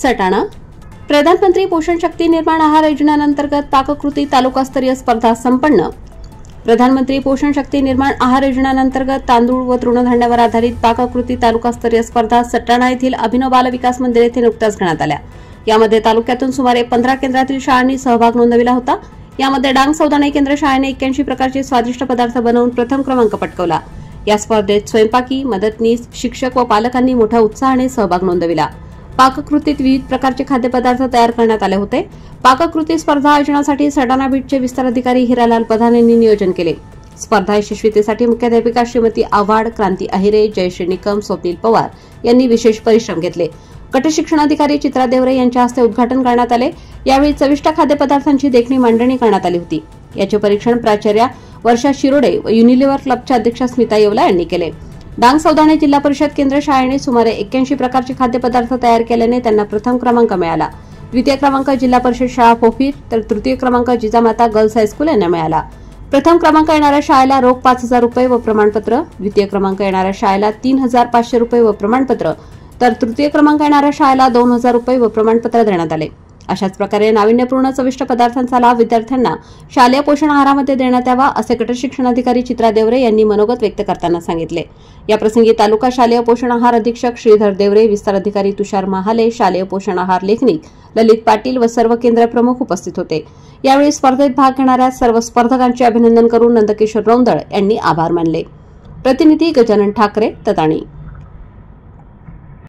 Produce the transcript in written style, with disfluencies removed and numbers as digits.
सटाणा प्रधानमंत्री पोषण शक्ती निर्माण आहार योजनेअंतर्गत पाककृती तालुकास्तरीय स्पर्धा संपन्न। प्रधानमंत्री पोषण शक्ती निर्माण आहार योजनेअंतर्गत तांदूळ व तृणधान्यावर आधारित पाककृती तालुकास्तरीय स्पर्धा सटाणा येथील अभिनव बाल विकास मंदिर येथे नुकत्याच घेण्यात आल्या। यामध्ये तालुक्यातून सुमारे 15 केंद्रातील शाळांनी सहभाग नोंदविला होता। यामध्ये डांग सौदाणे केंद्र शाळेने 81 प्रकारचे स्वादिष्ट पदार्थ बनवून प्रथम क्रमांक पटकावला। या स्पर्धेत स्वयंपाकी, मदतनीस, शिक्षक व पालकांनी मोठ्या उत्साहाने सहभाग नोंदविला। पाककृतीत विविध प्रकारचे खाद्यपदार्थ तयार करण्यात आले होते। पाककृती स्पर्धा आयोजनासाठी सटाणा बीटचे विस्तार अधिकारी हिरालाल प्रधान यांनी नियोजन केले। स्पर्धा यशस्वीतेसाठी मुख्याध्यापिका श्रीमती आव्हाड, क्रांती अहिरे, जयश्री निकम, स्वप्नील पवार यांनी विशेष परिश्रम घेतले। गट शिक्षणाधिकारी चित्रा देवरे यांच्या हस्ते उद्घाटन करण्यात आले। यावेळी चविष्ट खाद्यपदार्थांची देखणी मांडणी करण्यात आली होती। याचे परीक्षण प्राचार्या वर्षा शिरोडे व युनिलिव्हर क्लबच्या अध्यक्षा स्मिता येवला यांनी केले। डांग सौदाणे जिल्हा परिषद केंद्र शाळेने सुमारे 81 प्रकारचे खाद्यपदार्थ तयार केल्याने त्यांना प्रथम क्रमांक मिळाला। द्वितीय क्रमांक जिल्हा परिषद शाळा पोफीर तर तृतीय क्रमांक जिजामाता गर्ल्स हायस्कूल यांना मिळाला। प्रथम क्रमांक येणाऱ्या शाळेला रोख 5,000 रुपये व प्रमाणपत्र, द्वितीय क्रमांक येणाऱ्या शाळेला 3,500 रुपये व प्रमाणपत्र तर तृतीय क्रमांक येणाऱ्या शाळेला 2,000 रुपये व प्रमाणपत्र देण्यात आले। अशाच प्रकारे नाविन्यपूर्ण चविष्ट पदार्थांचा लाभ विद्यार्थ्यांना शालेय पोषण आहारामध्ये देण्यात यावा असे गट शिक्षणाधिकारी चित्रा देवरे यांनी मनोगत व्यक्त करताना सांगितले। याप्रसंगी तालुका शालेय पोषण आहार अधीक्षक श्रीधर देवरे, विस्तार अधिकारी तुषार महाले, शालेय पोषण आहार लेखनिक ललित पाटील व सर्व केंद्र प्रमुख उपस्थित होते। यावेळी स्पर्धेत भाग घेणाऱ्या सर्व स्पर्धकांचे अभिनंदन करून नंदकिशोर रौंदळ यांनी आभार मानले। प्रतिनिधी गजानन ठाकरे, तताणी।